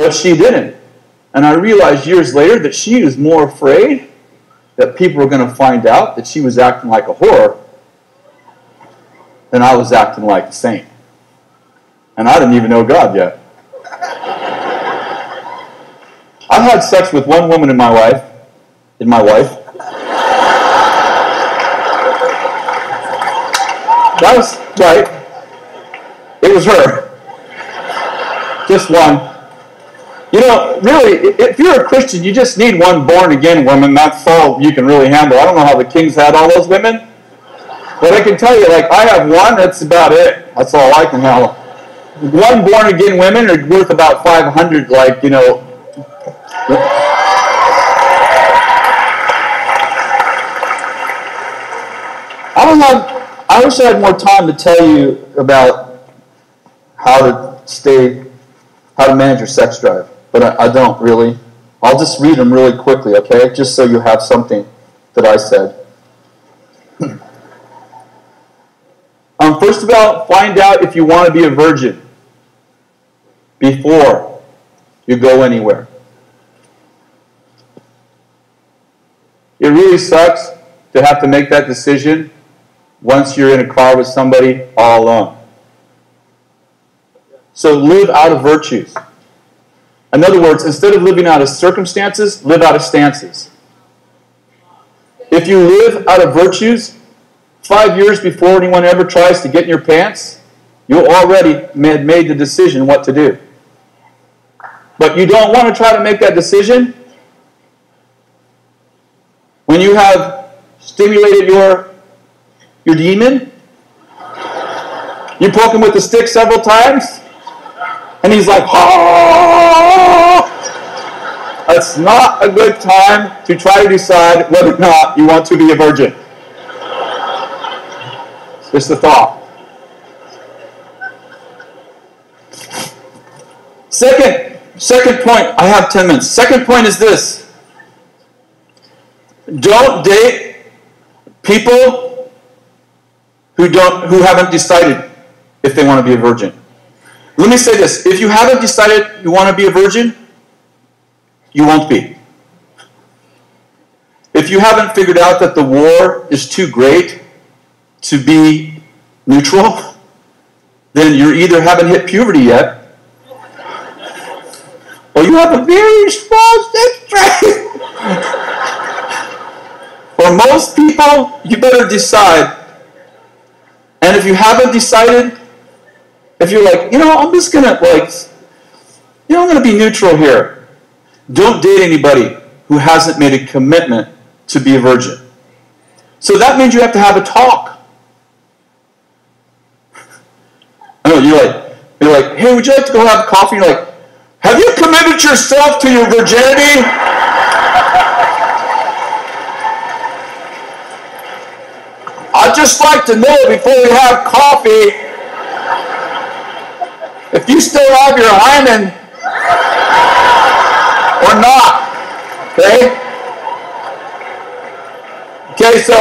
But she didn't. And I realized years later that she was more afraid that people were going to find out that she was acting like a whore than I was acting like a saint. And I didn't even know God yet. I've had sex with one woman in my life. That was right. It was her. Just one. You know, really, if you're a Christian, you just need one born-again woman. That's all you can really handle. I don't know how the kings had all those women. But I can tell you, like, I have one, that's about it. That's all I can handle. One born-again women are worth about 500, like, you know. I wish I had more time to tell you about how to manage your sex drive, but I don't really. I'll just read them really quickly, okay? Just so you have something that I said. First of all, find out if you want to be a virgin before you go anywhere. It really sucks to have to make that decision once you're in a car with somebody all alone. So live out of virtues. In other words, instead of living out of circumstances, live out of stances. If you live out of virtues, 5 years before anyone ever tries to get in your pants, you already made the decision what to do. But you don't want to try to make that decision when you have stimulated your demon. You poke him with the stick several times, and he's like, oh! That's not a good time to try to decide whether or not you want to be a virgin. Just a thought. Second point, I have 10 minutes. Second point is this. Don't date people who haven't decided if they want to be a virgin. Let me say this. If you haven't decided you want to be a virgin, you won't be. If you haven't figured out that the war is too great to be neutral, then you either haven't hit puberty yet, or you have a very small sex drive. For most people, you better decide. And if you haven't decided, if you're like, I'm just going to I'm going to be neutral here. Don't date anybody who hasn't made a commitment to be a virgin. So that means you have to have a talk. I know, you're like, hey, would you like to go have coffee? You're like, have you committed yourself to your virginity? I'd just like to know before we have coffee if you still have your hymen or not. Okay? Okay, so,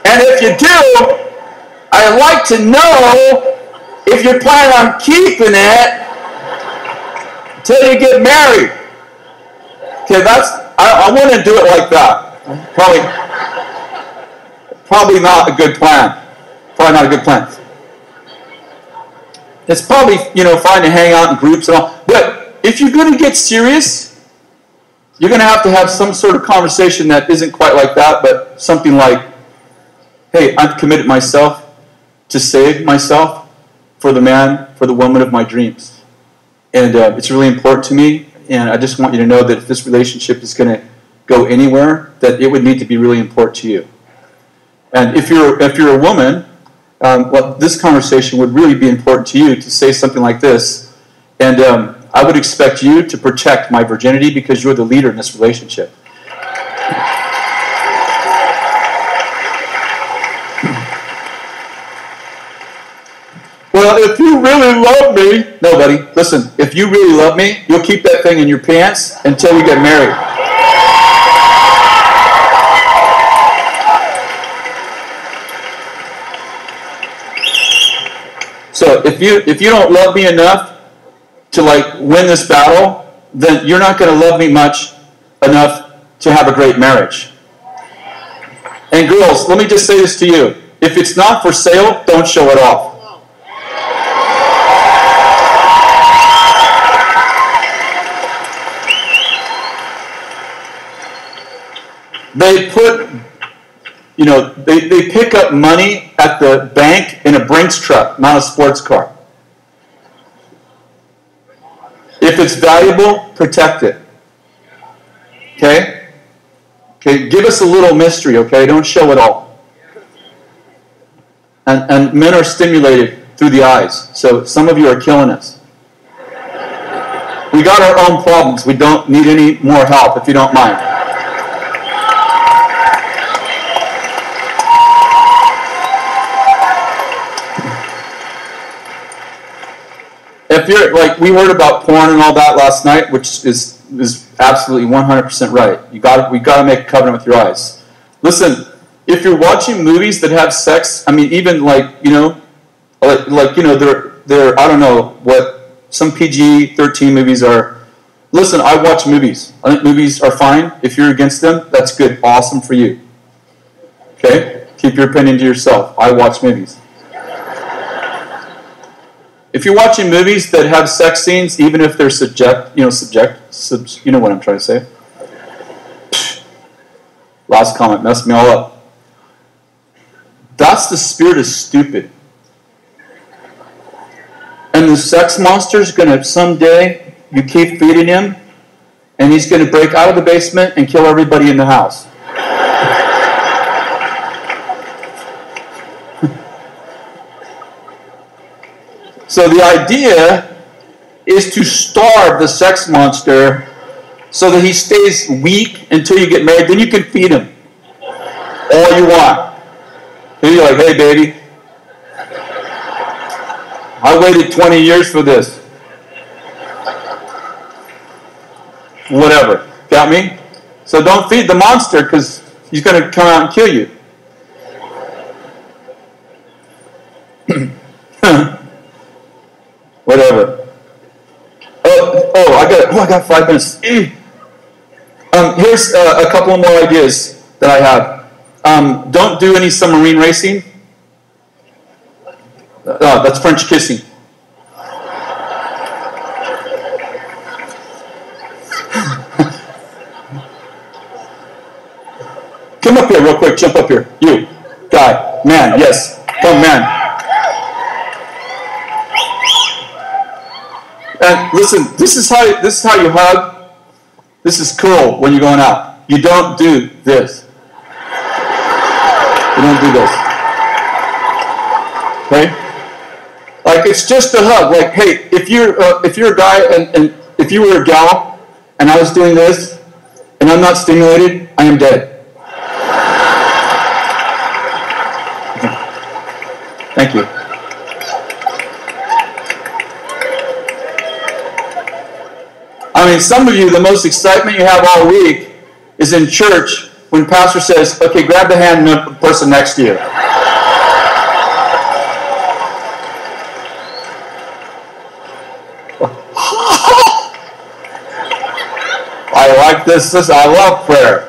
and if you do, I'd like to know if you're planning on keeping it until you get married. Okay, I wouldn't do it like that. Probably not a good plan. Probably not a good plan. It's probably, fine to hang out in groups and all. But if you're going to get serious, you're going to have some sort of conversation that isn't quite like that, but something like, hey, I've committed myself to save myself for the woman of my dreams. And it's really important to me, and I just want you to know that if this relationship is going to go anywhere, that it would need to be really important to you. And if you're a woman, this conversation would really be important to you to say something like this. And I would expect you to protect my virginity because you're the leader in this relationship. Well, if you really love me, no, buddy, listen, if you really love me, you'll keep that thing in your pants until we get married. So if you don't love me enough to like win this battle, then you're not going to love me much enough to have a great marriage. And girls, let me just say this to you. If it's not for sale, don't show it off. They put, they pick up money at the bank in a Brinks truck, not a sports car. If it's valuable, protect it. Okay? Okay, give us a little mystery, okay? Don't show it all. And men are stimulated through the eyes. So some of you are killing us. We got our own problems. We don't need any more help, if you don't mind. If you're like, we heard about porn and all that last night, which is absolutely 100% right. We got to make a covenant with your eyes. Listen, if you're watching movies that have sex, I mean, even like they're I don't know what some PG-13 movies are. Listen, I watch movies. I think movies are fine. If you're against them, that's good. Awesome for you. Okay, keep your opinion to yourself. I watch movies. If you're watching movies that have sex scenes, even if they're you know what I'm trying to say. Last comment messed me all up. That's the spirit of stupid. And the sex monster's going to someday, you keep feeding him, and he's going to break out of the basement and kill everybody in the house. So the idea is to starve the sex monster so that he stays weak until you get married. Then you can feed him all you want. Then you're like, hey, baby, I waited 20 years for this. Whatever. Got me? So don't feed the monster because he's going to come out and kill you. Whatever. I got 5 minutes. Here's a couple more ideas that I have. Don't do any submarine racing. That's French kissing. Come up here real quick. Jump up here. You, guy, man. Yes, come, man. And listen, this is how you hug. This is cool when you're going out. You don't do this. You don't do this. Okay? Like, it's just a hug. Like, hey, if you're a guy and if you were a gal and I was doing this and I'm not stimulated, I am dead. Thank you. I mean, some of you, the most excitement you have all week is in church when pastor says, okay, grab the hand of the person next to you. I like this. I love prayer.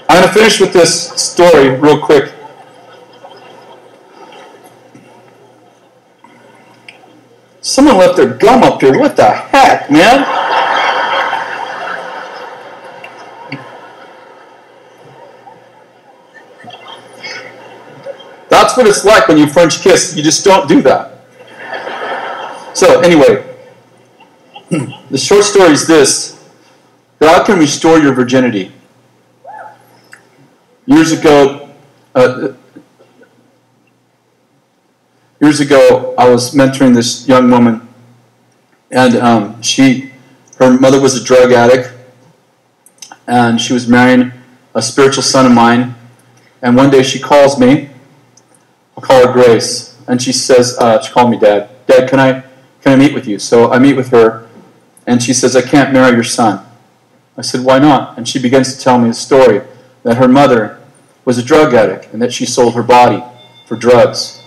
I'm going to finish with this story real quick. Someone left their gum up here. What the heck, man? That's what it's like when you French kiss. You just don't do that. So anyway, the short story is this. God can restore your virginity. Years ago, I was mentoring this young woman, and her mother was a drug addict, and she was marrying a spiritual son of mine. And one day she calls me. I'll call her Grace, and she says, she called me Dad. Dad, can I meet with you? So I meet with her, and she says, I can't marry your son. I said, why not? And she begins to tell me a story that her mother was a drug addict and that she sold her body for drugs.